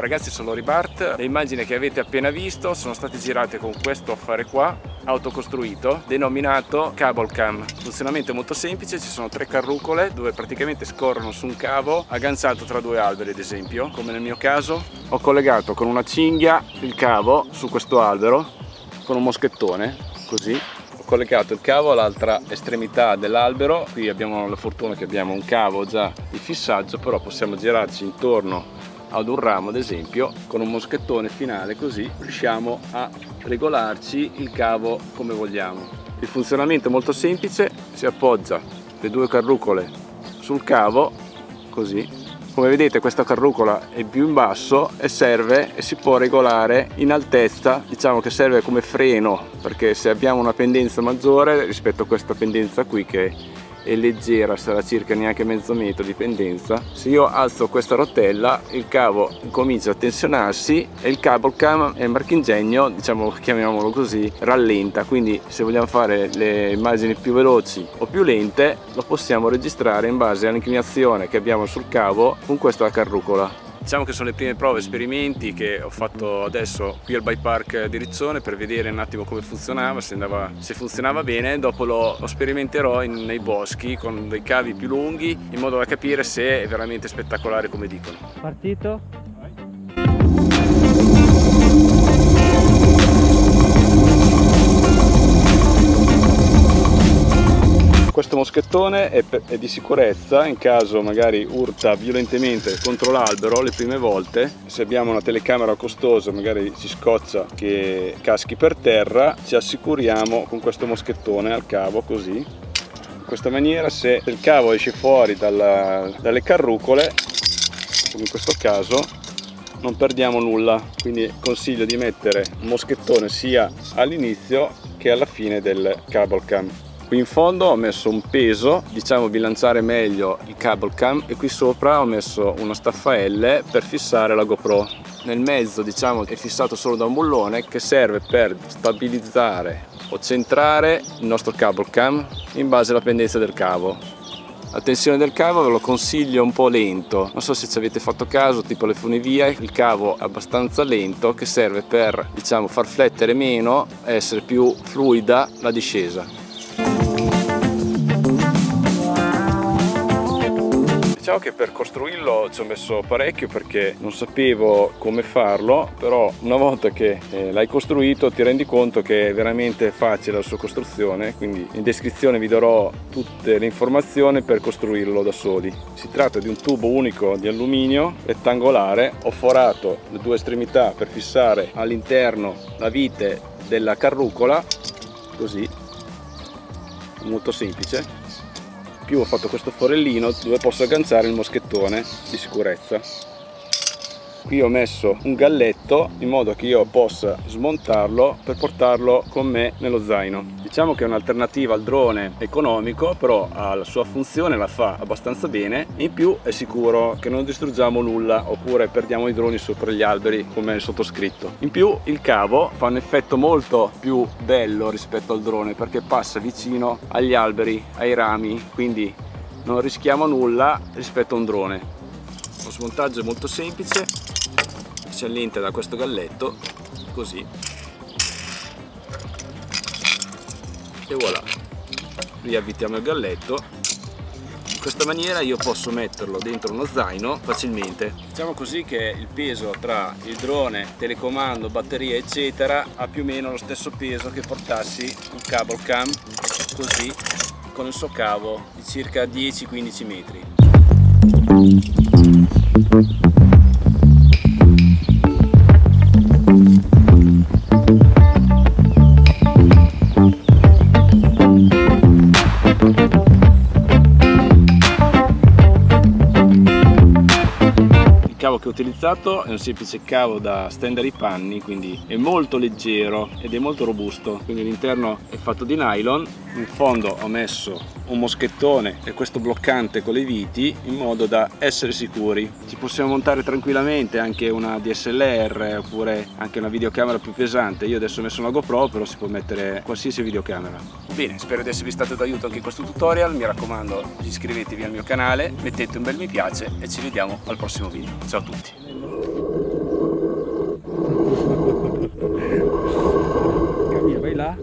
Ciao ragazzi, sono Ribart. Le immagini che avete appena visto sono state girate con questo affare qua, autocostruito, denominato Cable Cam. Funzionamento molto semplice, ci sono 3 carrucole dove praticamente scorrono su un cavo agganciato tra 2 alberi, ad esempio, come nel mio caso. Ho collegato con una cinghia il cavo su questo albero, con un moschettone, così. Ho collegato il cavo all'altra estremità dell'albero. Qui abbiamo la fortuna che abbiamo un cavo già di fissaggio, però possiamo girarci intorno ad un ramo, ad esempio, con un moschettone finale, così riusciamo a regolarci il cavo come vogliamo. Il funzionamento è molto semplice, si appoggia le 2 carrucole sul cavo, così. Come vedete questa carrucola è più in basso e serve e si può regolare in altezza, diciamo che serve come freno, perché se abbiamo una pendenza maggiore rispetto a questa pendenza qui che è leggera, sarà circa neanche mezzo metro di pendenza, se io alzo questa rotella il cavo comincia a tensionarsi e il cable cam è marchingegno, diciamo, chiamiamolo così, rallenta. Quindi se vogliamo fare le immagini più veloci o più lente lo possiamo registrare in base all'inclinazione che abbiamo sul cavo con questa carrucola. Diciamo che sono le prime prove, esperimenti che ho fatto adesso qui al Bike Park di Riccione per vedere un attimo come funzionava, se funzionava bene. Dopo lo sperimenterò nei boschi con dei cavi più lunghi in modo da capire se è veramente spettacolare come dicono. Partito? Questo moschettone è di sicurezza in caso magari urta violentemente contro l'albero le prime volte. Se abbiamo una telecamera costosa magari ci scoccia che caschi per terra, ci assicuriamo con questo moschettone al cavo, così. In questa maniera se il cavo esce fuori dalle carrucole, come in questo caso, non perdiamo nulla. Quindi consiglio di mettere un moschettone sia all'inizio che alla fine del cable cam. Qui in fondo ho messo un peso, diciamo bilanciare meglio il cable cam, e qui sopra ho messo una staffa L per fissare la GoPro. Nel mezzo, diciamo, è fissato solo da un bullone che serve per stabilizzare o centrare il nostro cable cam in base alla pendenza del cavo. La tensione del cavo ve lo consiglio un po' lento, non so se ci avete fatto caso, tipo le funivie, il cavo è abbastanza lento che serve per, diciamo, far flettere meno e essere più fluida la discesa. Diciamo che per costruirlo ci ho messo parecchio perché non sapevo come farlo, però una volta che l'hai costruito ti rendi conto che è veramente facile la sua costruzione, quindi in descrizione vi darò tutte le informazioni per costruirlo da soli. Si tratta di un tubo unico di alluminio rettangolare, ho forato le 2 estremità per fissare all'interno la vite della carrucola, così, molto semplice. Più ho fatto questo forellino dove posso agganciare il moschettone di sicurezza. Qui ho messo un galletto in modo che io possa smontarlo per portarlo con me nello zaino. Diciamo che è un'alternativa al drone economico, però ha la sua funzione, la fa abbastanza bene, e in più è sicuro che non distruggiamo nulla oppure perdiamo i droni sopra gli alberi come il sottoscritto. In più il cavo fa un effetto molto più bello rispetto al drone perché passa vicino agli alberi, ai rami, quindi non rischiamo nulla rispetto a un drone. Lo smontaggio è molto semplice, si allenta da questo galletto, così, e voilà, riavvitiamo il galletto. In questa maniera io posso metterlo dentro uno zaino facilmente. Diciamo così che il peso tra il drone, telecomando, batteria eccetera ha più o meno lo stesso peso che portassi un cable cam così, con il suo cavo di circa 10-15 metri. Il cavo che ho utilizzato è un semplice cavo da stendere i panni, quindi è molto leggero ed è molto robusto, quindi l'interno è fatto di nylon. In fondo ho messo un moschettone e questo bloccante con le viti in modo da essere sicuri. Ci possiamo montare tranquillamente anche una DSLR oppure anche una videocamera più pesante. Io adesso ho messo una GoPro, però si può mettere qualsiasi videocamera. Bene, spero di esservi stato d'aiuto anche in questo tutorial. Mi raccomando, iscrivetevi al mio canale, mettete un bel mi piace e ci vediamo al prossimo video. Ciao a tutti! là.